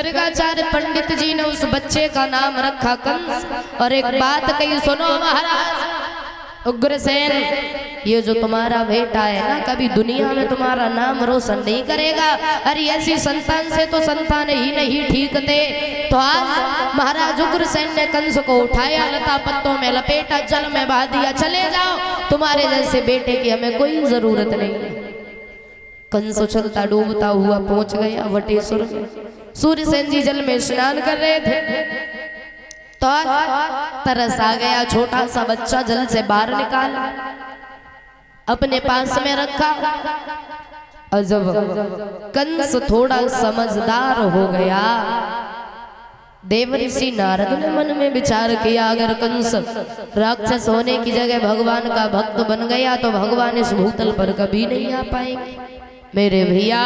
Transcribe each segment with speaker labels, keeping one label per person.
Speaker 1: गर्गाचार्य पंडित जी ने उस बच्चे का नाम रखा कंस। और एक बात कही, सुनो महाराज उग्रसेन, ये जो तुम्हारा बेटा है ना, कभी दुनिया में तुम्हारा नाम रोशन नहीं करेगा। अरे ऐसी संतान से तो संतान ही नहीं ठीक थे। तो आज महाराज उग्रसेन ने कंस को उठाया, लता पत्तों में लपेटा, जल में बहा दिया, चले जाओ, तुम्हारे जैसे बेटे की हमें कोई जरूरत नहीं है। कंस उछलता डूबता हुआ पहुंच गया वटेश्वर में। सूर्यसेन जी जल में स्नान कर रहे थे तो तरस आ गया। छोटा सा बच्चा जल से बाहर निकाला, अपने पास में रखा। और जब कंस थोड़ा समझदार हो गया, देवऋषि नारद ने मन में विचार किया, अगर कंस राक्षस होने की जगह भगवान का भक्त बन गया तो भगवान इस भूतल पर कभी नहीं आ पाएंगे। मेरे भैया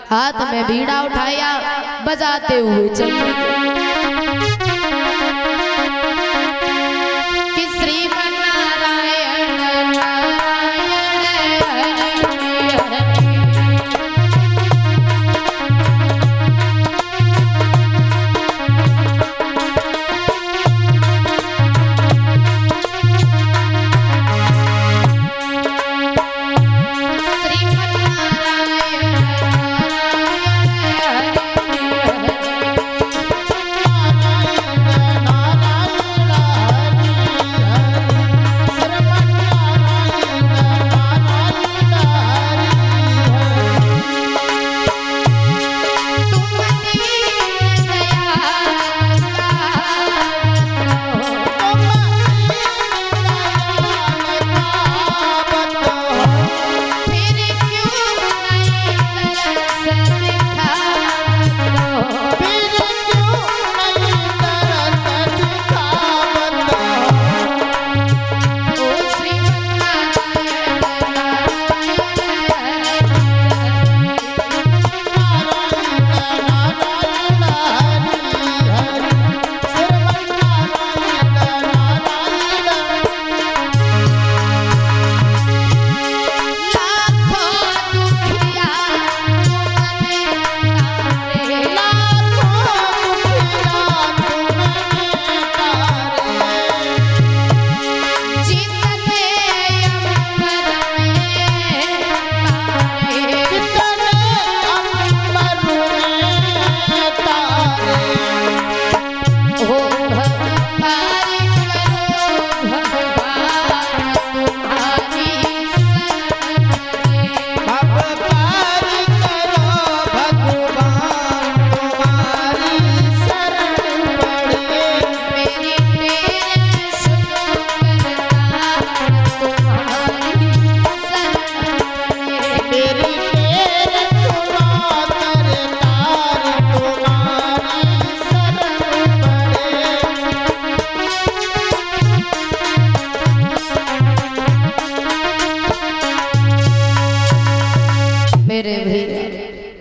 Speaker 1: हाथ में बीड़ा उठाया, बजाते हुए चले कि श्रीमन्नारायण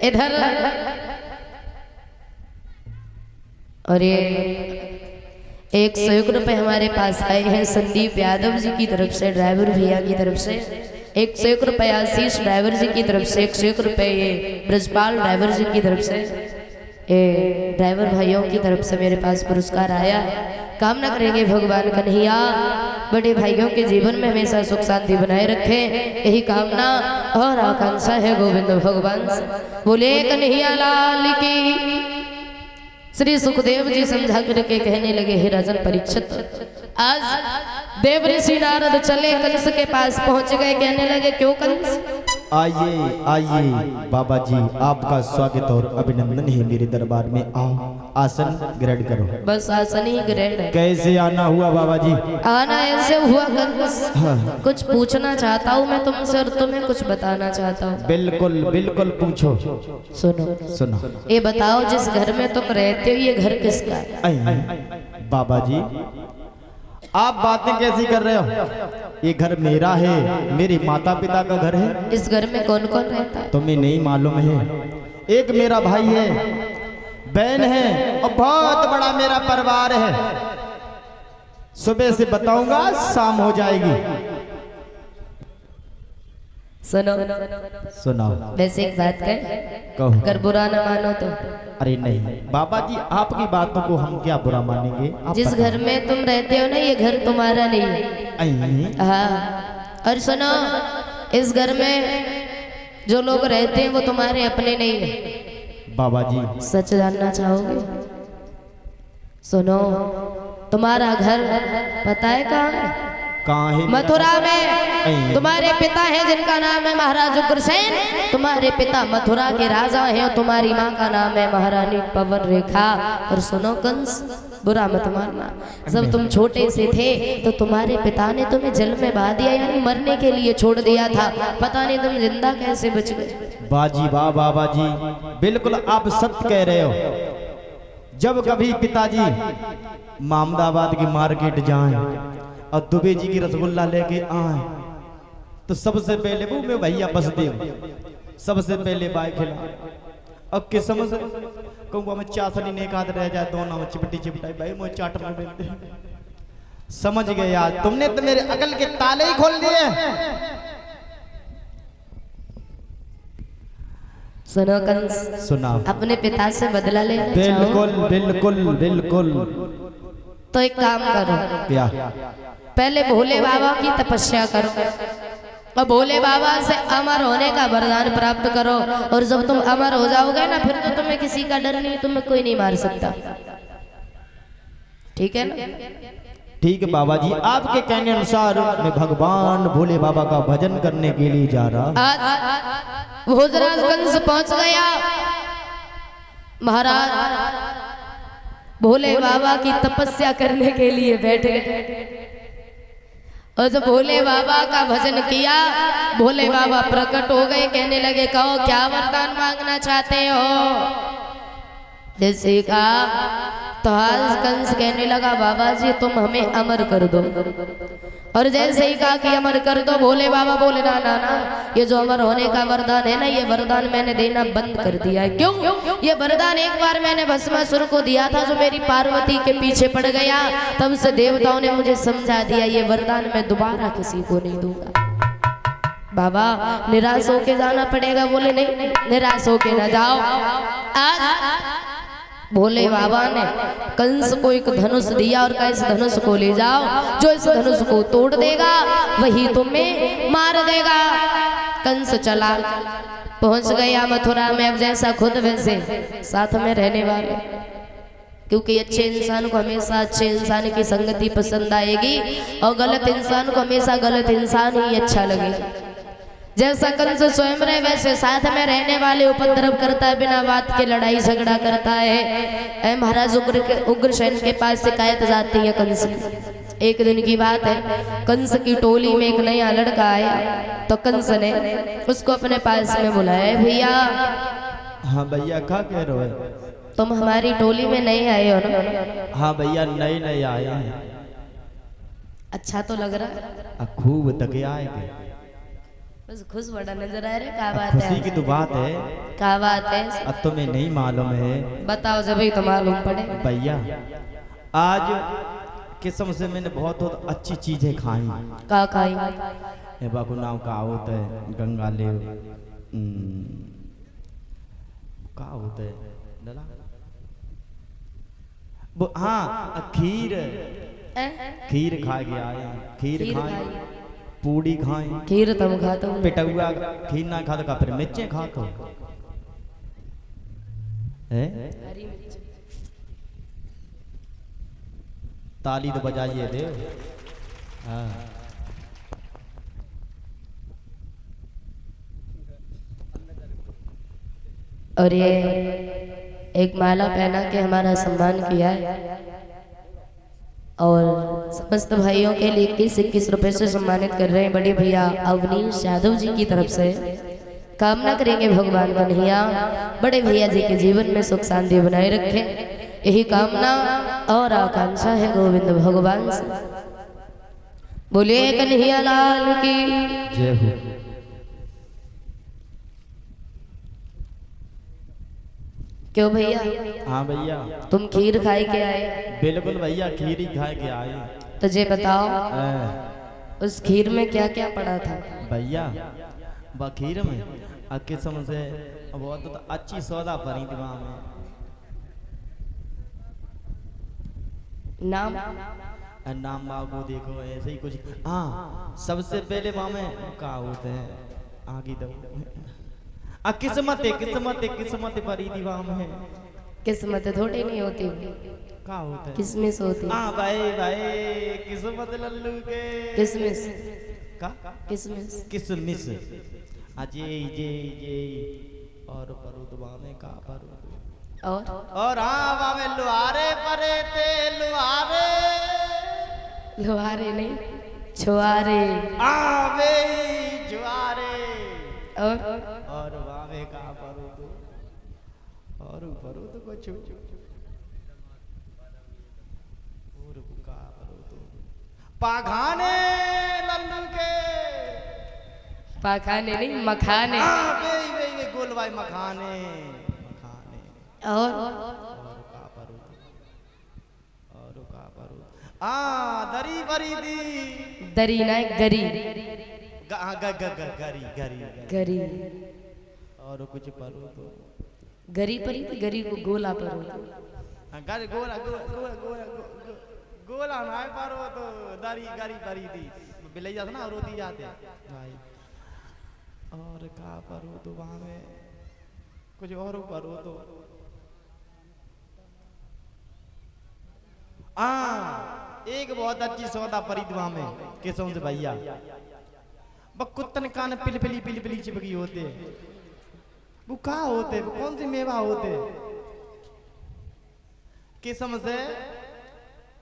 Speaker 1: इधर। और ये 101 रुपए हमारे पास आए हैं संदीप यादव जी की तरफ से, ड्राइवर भैया की तरफ से। 101 रुपए आशीष ड्राइवर जी की तरफ से। 101 रुपए ये ब्रजपाल ड्राइवर जी की तरफ से। ये ड्राइवर भाइयों की तरफ से मेरे पास पुरस्कार आया। कामना करेंगे भगवान कन्हैया बड़े भाइयों के जीवन में हमेशा सुख शांति बनाए रखे, यही कामना और आकांक्षा है गोविंद भगवान से। बोले कन्हैया लाल की। श्री सुखदेव जी समझा करके कहने लगे, हे राजन परीक्षित, आज देवऋषि नारद चले कंस के पास पहुंच गए। कहने लगे, क्यों कंस?
Speaker 2: आइए आइए बाबा जी, आपका स्वागत और अभिनंदन है मेरे दरबार में। आओ आसन ग्रहण करो।
Speaker 1: बस आसन ही ग्रहण है।
Speaker 2: कैसे आना हुआ बाबा जी?
Speaker 1: आना ऐसे हुआ कंस।
Speaker 2: हाँ।
Speaker 1: कुछ पूछना चाहता हूँ मैं तुमसे और तुम्हें कुछ बताना चाहता हूँ।
Speaker 2: बिल्कुल बिल्कुल पूछो।
Speaker 1: सुनो
Speaker 2: सुनो।
Speaker 1: ये बताओ, जिस घर में तुम रहते हो ये घर किसका है?
Speaker 2: बाबा जी आप बातें कैसी कर रहे हो? ये घर मेरा है, मेरे माता पिता का घर है।
Speaker 1: इस घर में कौन कौन रहता है?
Speaker 2: तुम्हें नहीं मालूम है? एक मेरा भाई है, बहन है और बहुत बड़ा मेरा परिवार है। सुबह से बताऊंगा, शाम हो जाएगी।
Speaker 1: सुनो
Speaker 2: सुनाओ।
Speaker 1: वैसे एक बात कह,
Speaker 2: कहो।
Speaker 1: अगर बुरा न मानो तो
Speaker 2: अरे नहीं बाबा जी, आपकी बातों को हम क्या बुरा मानेंगे। आप
Speaker 1: जिस
Speaker 2: बताएं।
Speaker 1: घर में तुम रहते हो ना, ये घर तुम्हारा नहीं है।
Speaker 2: अहीं,
Speaker 1: हाँ, और सुनो, इस घर में जो लोग रहते हैं वो तुम्हारे अपने नहीं है।
Speaker 2: बाबा जी
Speaker 1: सच जानना चाहोगे? सुनो, तुम्हारा घर पता है कहाँ है?
Speaker 2: कहाँ है?
Speaker 1: मथुरा में। तुम्हारे पिता हैं जिनका नाम है महाराज उग्रसेन, तुम्हारे पिता मथुरा के राजा हैं, और तुम्हारी माँ का नाम है महारानी पवन रेखा। और सुनो कंस, बुरा मत मानना, जब तुम छोटे से थे तो तुम्हारे पिता ने तुम्हें जल में बहा दिया, यानी मरने के लिए छोड़ दिया था। पता नहीं तुम जिंदा कैसे बच गए।
Speaker 2: बाजी वाह बाबा जी, बिल्कुल आप सत्य कह रहे हो। जब कभी पिताजी मामदाबाद की मार्केट जाएं और दुबे जी की रसगुल्ला लेके आए तो सबसे पहले वो मैं भैया बस दे, सबसे पहले बाय खिला। अब किस समझ कहूँगा मैं चासनी ने काद रह जाए, दोनों में चिपटी चिपटाई भाई मुझे चाट में मिलते। समझ गए यार, तुमने तो मेरे अकल के ताले ही खोल दिए।
Speaker 1: सुनो कंस,
Speaker 2: सुना
Speaker 1: अपने पिता से बदला लेना
Speaker 2: बिल्कुल
Speaker 1: चाहो
Speaker 2: बिल्कुल बिल्कुल।
Speaker 1: तो एक काम करो,
Speaker 2: क्या?
Speaker 1: पहले भोले बाबा की तपस्या करो और भोले बाबा से अमर होने का वरदान प्राप्त करो। और जब तुम अमर हो जाओगे ना, फिर तो तुम्हें किसी का डर नहीं, तुम्हें कोई नहीं मार सकता। ठीक है ना?
Speaker 2: ठीक है बाबा जी, आपके कहने अनुसार मैं भगवान भोले बाबा का भजन करने के लिए जा रहा।
Speaker 1: आज भोजराज कंस पहुंच गया। महाराज भोले बाबा की तपस्या करने के लिए बैठ गए, और जब भोले बाबा का भजन किया, भोले बाबा प्रकट हो गए। कहने लगे, कहो क्या वरदान मांगना चाहते हो? जैसे कहा तो आज कंस कहने लगा, बाबा जी तुम हमें अमर कर दो। और जैसे ही कहा कि अमर कर दो, भोले बाबा बोले, ना ना ना, ये जो अमर होने का वरदान है ना, ये वरदान मैंने देना बंद कर दिया है। क्यों? ये वरदान एक बार मैंने भस्मासुर को दिया था, जो मेरी पार्वती के पीछे पड़ गया। तब से देवताओं ने मुझे समझा दिया, ये वरदान मैं दोबारा किसी को नहीं दूंगा। बाबा निराश होके जाना पड़ेगा। बोले नहीं, निराश होके ना जाओ। आज भोले बाबा ने कंस को एक धनुष दिया और कहा, इस धनुष को ले जाओ, जो इस धनुष को तोड़ देगा वही तुम्हें मार देगा। कंस चला, पहुंच गया मथुरा में। अब जैसा खुद वैसे साथ में रहने वाले, क्योंकि अच्छे इंसान को हमेशा अच्छे इंसान की संगति पसंद आएगी, और गलत इंसान को हमेशा गलत इंसान ही अच्छा लगेगा। जैसा कंस स्वयं रहे, वैसे साथ में रहने वाले उपद्रव करता है, बिना बात के लड़ाई झगड़ा करता है। महाराज उग्रसेन के पास शिकायत जाती है कंस की। एक दिन की बात है, कंस की टोली में एक नया लड़का आया, तो कंस ने उसको अपने पास में बुलाया। भैया।
Speaker 2: हाँ भैया, क्या कह रहे हो?
Speaker 1: तुम हमारी टोली में नए आए हो ना?
Speaker 2: हाँ भैया, नए नए आए हैं।
Speaker 1: अच्छा तो लग रहा है।
Speaker 2: खूब तक आएंगे,
Speaker 1: बस खुश बड़ा नजर आ रहा है। क्या बात है?
Speaker 2: खुशी की तो बात है।
Speaker 1: क्या बात है?
Speaker 2: अब तुम्हें नहीं मालूम है?
Speaker 1: बताओ जब ही तो मालूम पड़े।
Speaker 2: भैया आज किस्म से मैंने बहुत अच्छी चीजें खाई।
Speaker 1: का खाई?
Speaker 2: बाबू नाम का होता है, गंगा ले का होता है डला? हाँ, खीर खीर खा के आए। खीर खाए, पूड़ी खाए।
Speaker 1: खीर तुम खाते हो?
Speaker 2: पिटुआ खीर ना खाता का, फिर मिर्चें खाते हो? ताली तो बजाइए दे। हाँ।
Speaker 1: और ये एक माला पहना के हमारा सम्मान किया है, और समस्त भाइयों के लिए 21 रुपए से सम्मानित कर रहे हैं बड़े भैया अवनीश यादव जी की तरफ से। कामना करेंगे भगवान कन्हैया बड़े भैया जी के जीवन में सुख शांति बनाए रखे, यही कामना और आकांक्षा है गोविंद भगवान से। बोलिए कन्हैया लाल की
Speaker 2: जय हो।
Speaker 1: क्यों भैया?
Speaker 2: हाँ भैया।
Speaker 1: तुम खीर खाए के आए?
Speaker 2: बिल्कुल भैया, खीर ही खाए के आए।
Speaker 1: तुझे बताओ उस खीर में क्या क्या पड़ा था?
Speaker 2: भैया खीर में किस्म से बहुत तो अच्छी सौदा पड़ी थी वहाँ में।
Speaker 1: नाम
Speaker 2: नाम बाबू देखो ऐसे ही कुछ। हाँ सबसे पहले वहां में का होते हैं आगे दो किस्मत है किस्मत है किस्मत भरी दीवार में
Speaker 1: किस्मत थोड़ी नहीं होती,
Speaker 2: का होता है
Speaker 1: किसमिस होती।
Speaker 2: हाँ भाई भाई किस्मत लल्लू के
Speaker 1: किसमिस
Speaker 2: का
Speaker 1: किसमिस
Speaker 2: किसमिस अजय जे और परुदवा में का परुद और हाँ वहां में लुहारे परे थे लुहारे
Speaker 1: लोहारे नहीं छुआरे
Speaker 2: आवे जुआरे
Speaker 1: और
Speaker 2: वावे का परुद और परुद को छू और का परुद पाखाने लल्लू के
Speaker 1: पाखाने नहीं मखाने
Speaker 2: वे गोलवाई मखाने मखाने
Speaker 1: और
Speaker 2: का परुद और का परुद दरी बरी दी
Speaker 1: दरी ना गरी
Speaker 2: गरी गरी
Speaker 1: गरी
Speaker 2: और कुछ परो तो
Speaker 1: गरी परी थी, गरी को गोला परो
Speaker 2: गरी गोला गोला गोला गोला ना परो तो दरी गरी परी थी बिलैया था ना रोती जाते भाई और का परो तो वहां में कुछ और परो तो एक बहुत अच्छी सौदा परिद्वा में केसों से भैया कुत्तन कान पिलपिली पिलपिली चिपकी होते वो का होते वो कौन सी मेवा होते किस्म से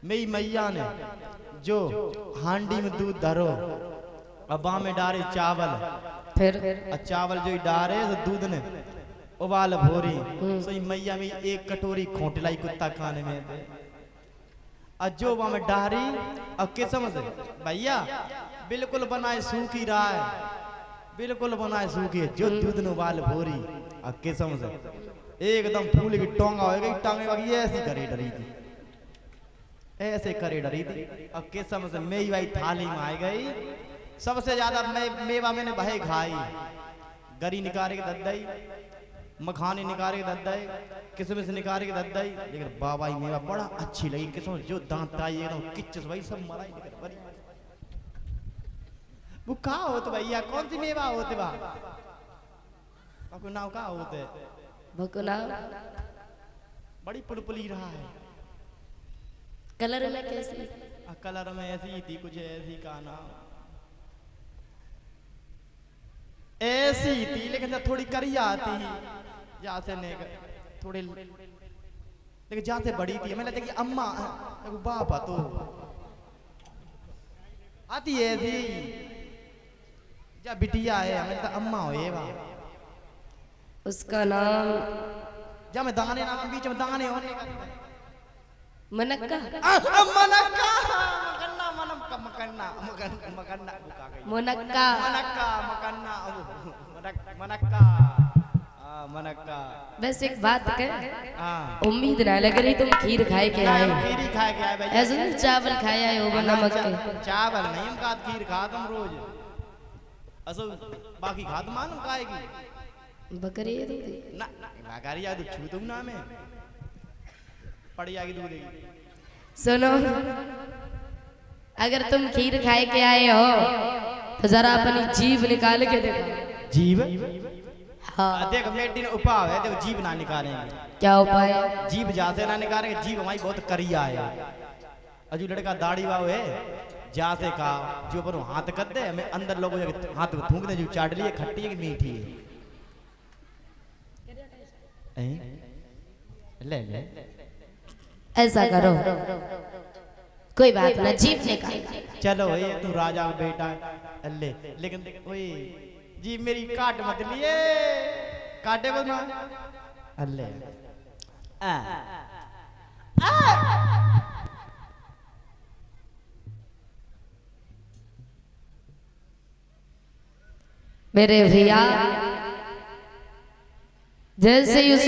Speaker 2: मेरी मैया ने जो हांडी में दूध धरो अबा में डारे चावल
Speaker 1: फिर
Speaker 2: चावल जो डारे तो दूध ने उबाल भोरी सही मैया में एक कटोरी खोटलाई कुत्ता खाने में दे जो वहां में डारी और किस्म से भैया बिल्कुल बनाए सूखी राय बिल्कुल बनाए सूखी जो दूध ने उबाल भोरी और किस्म से एकदम फूल की टोंगा हो गई टांगे वाली ऐसी करे डरी थी ऐसे करे डरी थी और किस्म से मेरी भाई थाली में आ गई सबसे ज्यादा मेवा मैंने भाई खाई गरी निकाले के दद्दाई मखाने निकाले के दद्दाई किस्म से निकाले के दद्दाई लेकिन बाबा ही मेवा बड़ा अच्छी लगी किस्म जो दांत आई एकदम किच्चस भाई सब मलाई निकल बड़ी वो का होते भैया कौन सी मेवा होते बा आपको नाव का होते
Speaker 1: भकुना
Speaker 2: बड़ी पुलपुली रहा है
Speaker 1: कलर में कैसी
Speaker 2: कलर में ऐसी थी कुछ ऐसी का नाम ऐसी थी लेकिन थोड़ी करिया आती जहाँ से थोड़े लेकिन जहाँ से बड़ी थी मैंने देखी अम्मा बापा तो आती है थी जा बिटिया है हमें तो अम्मा हो ये बा
Speaker 1: उसका नाम
Speaker 2: जा मैं दाने नाम बीच में दाने होने
Speaker 1: मनक्का
Speaker 2: मनक्का मकन्ना मनक्का मकन्ना मकन्ना
Speaker 1: मुनक्का
Speaker 2: मनक्का मकन्ना मनक्का मनक्का
Speaker 1: वैसे एक बात कह
Speaker 2: हाँ
Speaker 1: उम्मीद ना लग रही तुम खीर खाए के आए
Speaker 2: खीर खाए के आए भैया
Speaker 1: ऐसे नहीं चावल खाया है वो नमक के
Speaker 2: चावल नहीं हम का खीर खा तुम रोज असो बाकी खा तुम मालूम खाएगी
Speaker 1: बकरी है
Speaker 2: ना बकरी या तो छू तुम ना में पड़ जाएगी दूध देगी
Speaker 1: सुनो अगर तुम खीर खाए के आए हो तो जरा अपनी जीभ निकाल के देखो
Speaker 2: जीभ
Speaker 1: हाँ
Speaker 2: देख मेटी ने उपाय है देखो जीभ ना निकालेंगे
Speaker 1: क्या उपाय
Speaker 2: जीभ जाते ना निकालेंगे जीभ हमारी बहुत करिया है अजू लड़का दाढ़ी वाव है जा से का जो पर हाथ कर दे हमें अंदर लोगों हाथ थूक दे जो चाट लिए खट्टी है कि मीठी है ले ले
Speaker 1: ऐसा करो कोई बात ना जीभ निकाल
Speaker 2: चलो ये तू राजा का बेटा अल्ले लेकिन ओए जी मेरी काट मत लिए काटे को ना अल्ले
Speaker 1: मेरे भैया जैसे ही उस